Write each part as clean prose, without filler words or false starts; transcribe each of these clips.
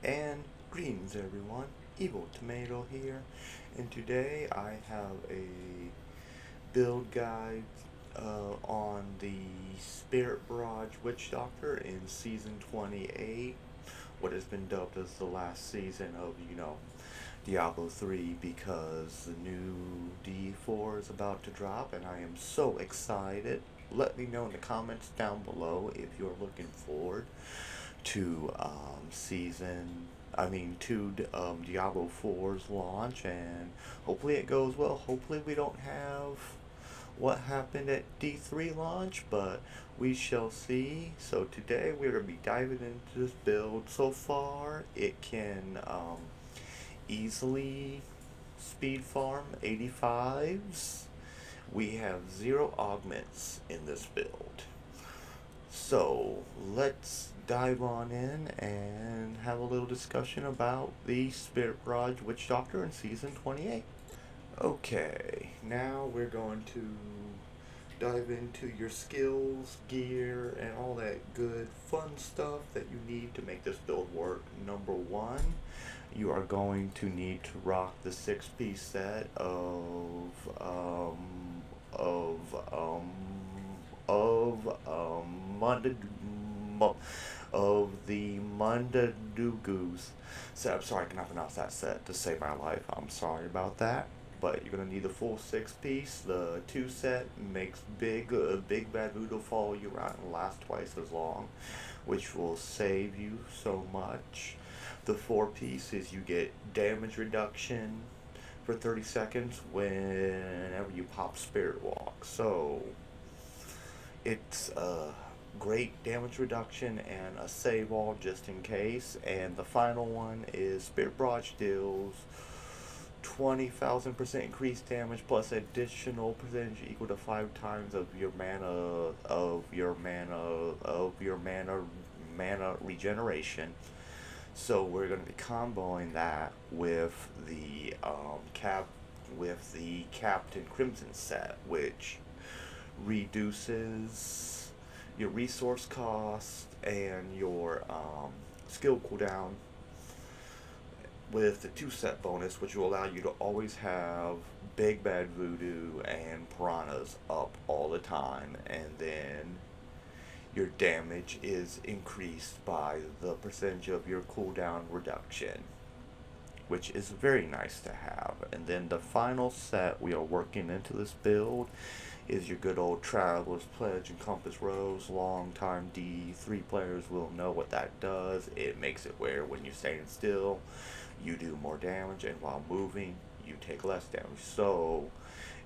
And greetings everyone, Evil Tomato here, and today I have a build guide on the Spirit Barrage Witch Doctor in Season 28, what has been dubbed as the last season of, Diablo 3 because the new D4 is about to drop and I am so excited. Let me know in the comments down below if you're looking forward to Diablo 4's launch, and hopefully it goes well. Hopefully we don't have what happened at D3 launch, but we shall see. So today we're going to be diving into this build. So far it can easily speed farm 85s. We have 0 augments in this build. So let's dive on in and have a little discussion about the Spirit Barrage Witch Doctor in Season 28. Okay, now we're going to dive into your skills, gear, and all that good fun stuff that you need to make this build work. Number one, you are going to need to rock the 6-piece set of Munda, of the Mundunugus. So I'm sorry I cannot pronounce that set to save my life. I'm sorry about that. But you're gonna need the full 6-piece. The 2 set makes big bad voodoo follow you around and last twice as long, which will save you so much. The 4-piece is you get damage reduction for 30 seconds whenever you pop Spirit Walk. So it's a great damage reduction and a save all just in case. And the final one is Spirit Barrage deals 20,000% increased damage plus additional percentage equal to 5 times of your mana regeneration. So we're going to be comboing that with the Captain Crimson set, which reduces your resource cost and your skill cooldown with the 2 set bonus, which will allow you to always have Big Bad Voodoo and Piranhas up all the time, and then your damage is increased by the percentage of your cooldown reduction, which is very nice to have. And then the final set we are working into this build is your good old Traveler's Pledge and Compass Rose. Long-time D3 players will know what that does. It makes it where when you're staying still, you do more damage, and while moving, you take less damage. So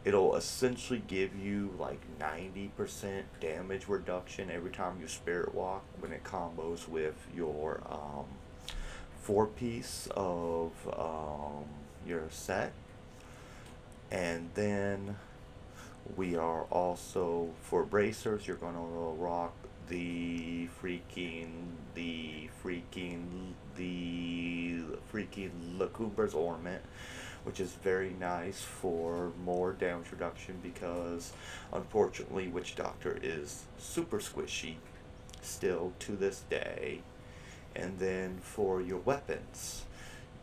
it'll essentially give you like 90% damage reduction every time you Spirit Walk when it combos with your 4-piece of your set. And then we are also, for bracers, you're gonna rock the freaking Lacumbra's Ornament, which is very nice for more damage reduction because unfortunately Witch Doctor is super squishy still to this day. And then for your weapons,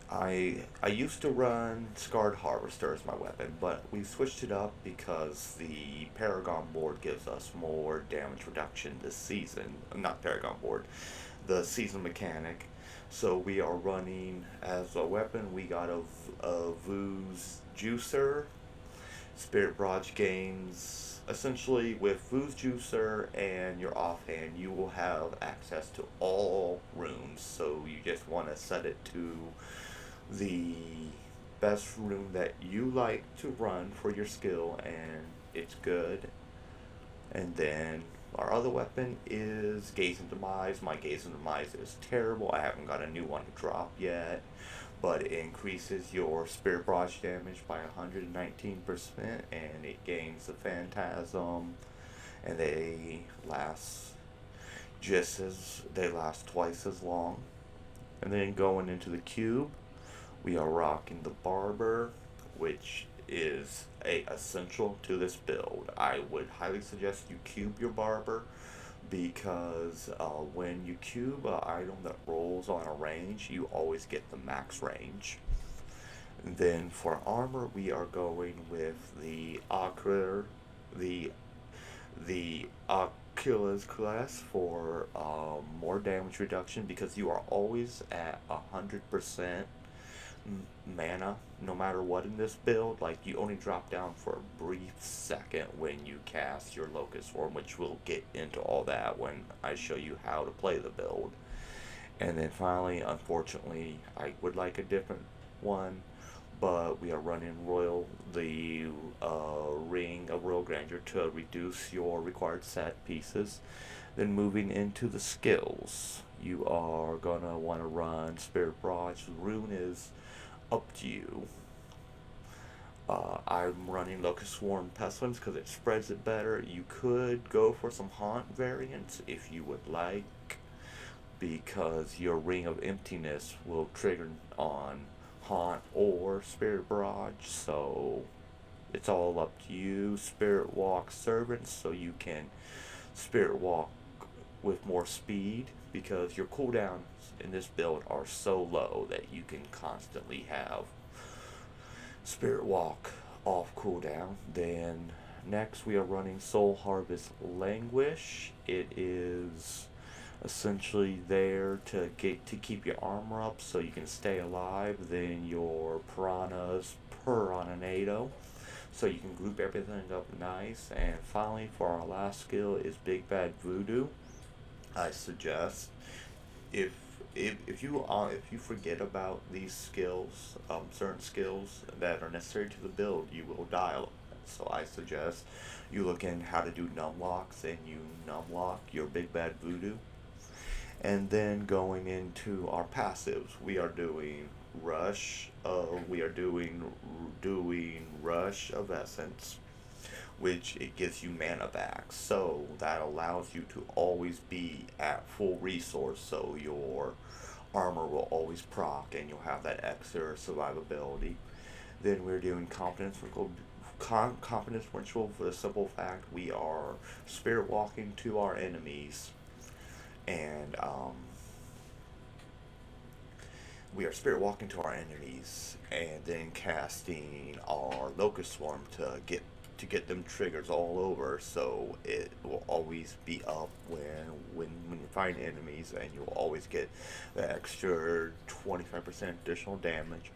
I used to run Scarred Harvester as my weapon, but we switched it up because the Paragon board gives us more damage reduction this season. Not Paragon board, the season mechanic. So we are running as a weapon, we got a Voo's Juicer. Spirit Barrage gains, essentially with Voo's Juicer and your offhand, you will have access to all rooms. So you just want to set it to the best room that you like to run for your skill, and it's good. And then our other weapon is Gaze and Demise. My Gaze and Demise is terrible. I haven't got a new one to drop yet, but it increases your Spirit Barrage damage by 119%, and it gains the Phantasm, and they last twice as long. And then going into the cube, we are rocking the Barber, which is essential to this build. I would highly suggest you cube your Barber because when you cube an item that rolls on a range, you always get the max range. And then for armor, we are going with the the Achilles class for more damage reduction because you are always at 100% mana no matter what in this build. Like, you only drop down for a brief second when you cast your Locust Form, which we'll get into all that when I show you how to play the build. And then finally, unfortunately, I would like a different one, but we are running the Ring of Royal Grandeur to reduce your required set pieces. Then moving into the skills, you are gonna want to run Spirit Barrage. Rune is up to you. I'm running Locust Swarm Pestilence because it spreads it better. You could go for some Haunt variants if you would like, because your Ring of Emptiness will trigger on Haunt or Spirit Barrage, so it's all up to you. Spirit Walk Servants, so you can Spirit Walk with more speed, because your cooldowns in this build are so low that you can constantly have Spirit Walk off cooldown. Then next we are running Soul Harvest Languish. It is essentially there to keep your armor up so you can stay alive. Then your Piranha's Piranado, so you can group everything up nice. And finally, for our last skill is Big Bad Voodoo. I suggest if if you forget about these skills, certain skills that are necessary to the build, you will die a lot. So I suggest you look in how to do numlocks and you numlock your Big Bad Voodoo. And then going into our passives, we are doing Rush. We are doing Rush of Essence, which it gives you mana back. So that allows you to always be at full resource. So your armor will always proc, and you'll have that extra survivability. Then we're doing Confidence Ritual for the simple fact we are spirit walking to our enemies, and and then casting our Locust Swarm to get them triggers all over, so it will always be up when you find enemies, and you'll always get the extra 25% additional damage.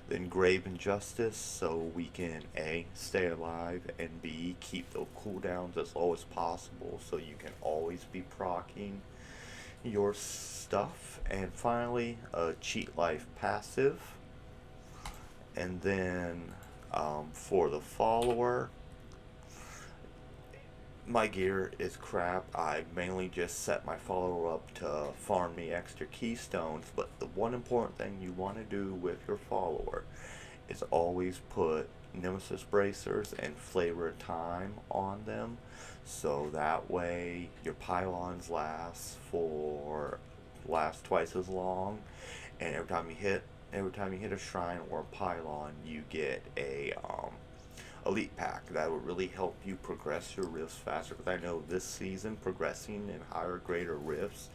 Then Grave Injustice, so we can A, stay alive, and B, keep the cooldowns as low as possible so you can always be proccing your stuff. And finally, a Cheat Life passive. And then for the follower, my gear is crap. I mainly just set my follower up to farm me extra keystones, but the one important thing you want to do with your follower is always put Nemesis Bracers and Flavor of Time on them, so that way your pylons last twice as long, and every time you hit a shrine or a pylon, you get a elite pack that will really help you progress your rifts faster, because I know this season progressing in higher greater rifts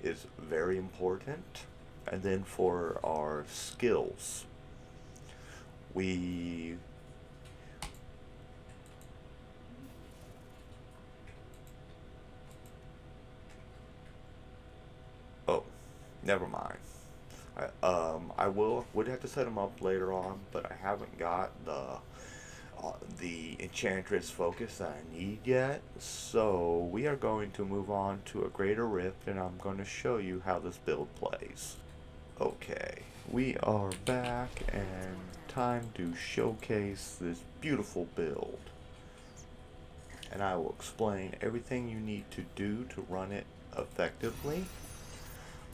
is very important. And then for our skills, we oh, never mind. I would have to set them up later on, but I haven't got the Enchantress focus that I need yet. So we are going to move on to a greater rift, and I'm going to show you how this build plays. Okay, we are back, and time to showcase this beautiful build. And I will explain everything you need to do to run it effectively.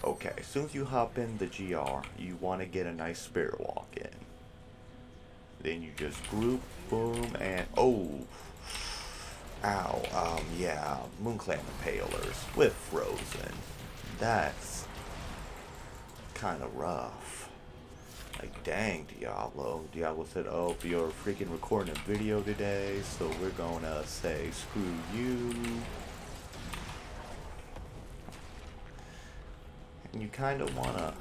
Okay, as soon as you hop in the GR, you want to get a nice spirit walk in. Then you just group, boom, and yeah, Moonclan Impalers with Frozen. That's kind of rough. Like, dang, Diablo. Diablo said, oh, you're freaking recording a video today, so we're gonna say screw you. you kind of want to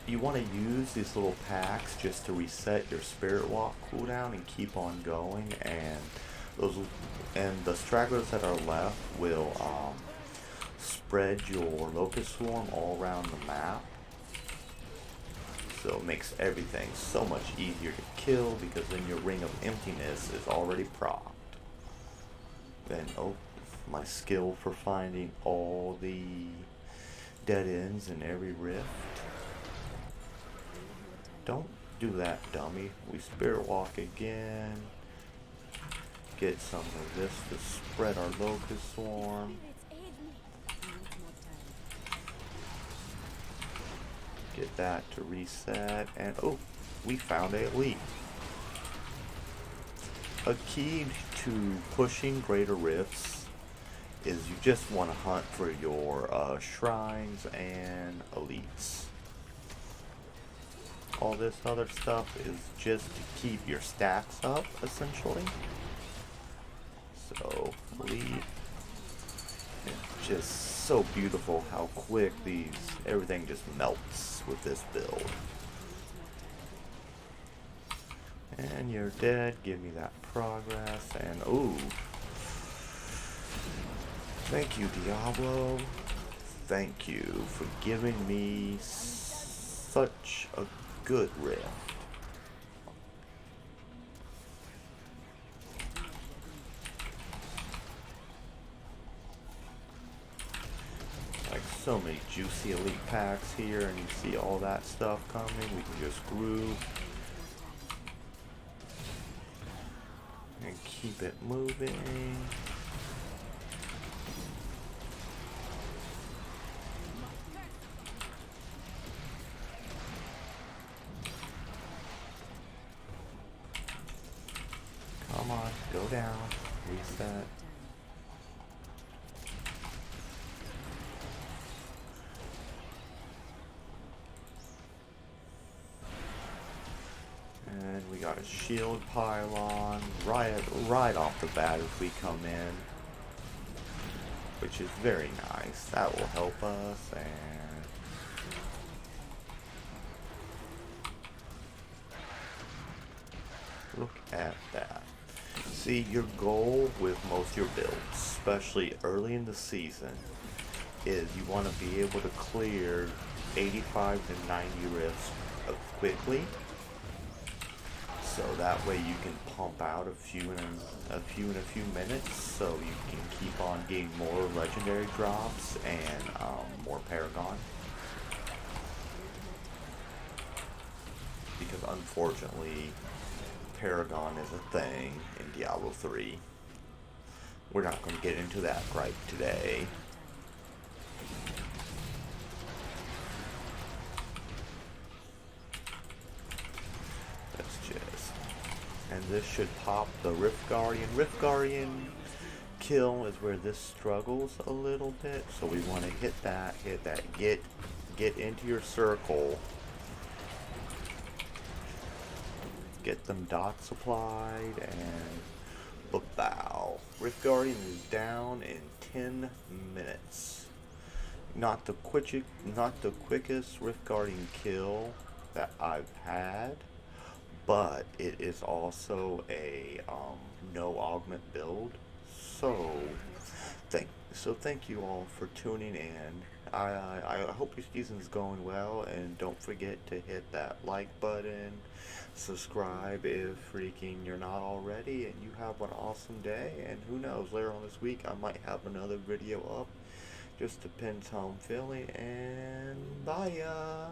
use these little packs just to reset your spirit walk cooldown and keep on going, and those and the stragglers that are left will spread your locust swarm all around the map, so it makes everything so much easier to kill because then your ring of emptiness is already procced. Then my skill for finding all the dead ends in every rift. Don't do that, dummy. We spirit walk again. Get some of this to spread our locust swarm. Get that to reset, and we found a leak. A key to pushing greater rifts is you just want to hunt for your shrines and elites. All this other stuff is just to keep your stacks up, essentially. So, leave. It's just so beautiful how quick everything just melts with this build. And you're dead. Give me that progress. And thank you, Diablo. Thank you for giving me such a good rift. Like so many juicy elite packs here, and you see all that stuff coming. We can just group and keep it moving. Come on, go down, reset. And we got a shield pylon right off the bat as we come in, which is very nice. That will help us. And look at that. See, your goal with most of your builds, especially early in the season, is you want to be able to clear 85 to 90 rifts quickly, so that way you can pump out a few in a few minutes, so you can keep on getting more legendary drops and more Paragon. Because unfortunately, Paragon is a thing in Diablo 3. We're not going to get into that right today. Let's just... And this should pop the Rift Guardian. Rift Guardian kill is where this struggles a little bit, so we want to hit that, get into your circle. Get them dots applied, and bow. Rift Guardian is down in 10 minutes. Not the quickest Rift Guardian kill that I've had, but it is also a no augment build. So thank you all for tuning in. I hope your season's going well, and don't forget to hit that like button, subscribe if freaking you're not already, and you have an awesome day. And who knows, later on this week I might have another video up. Just depends how I'm feeling, and bye ya.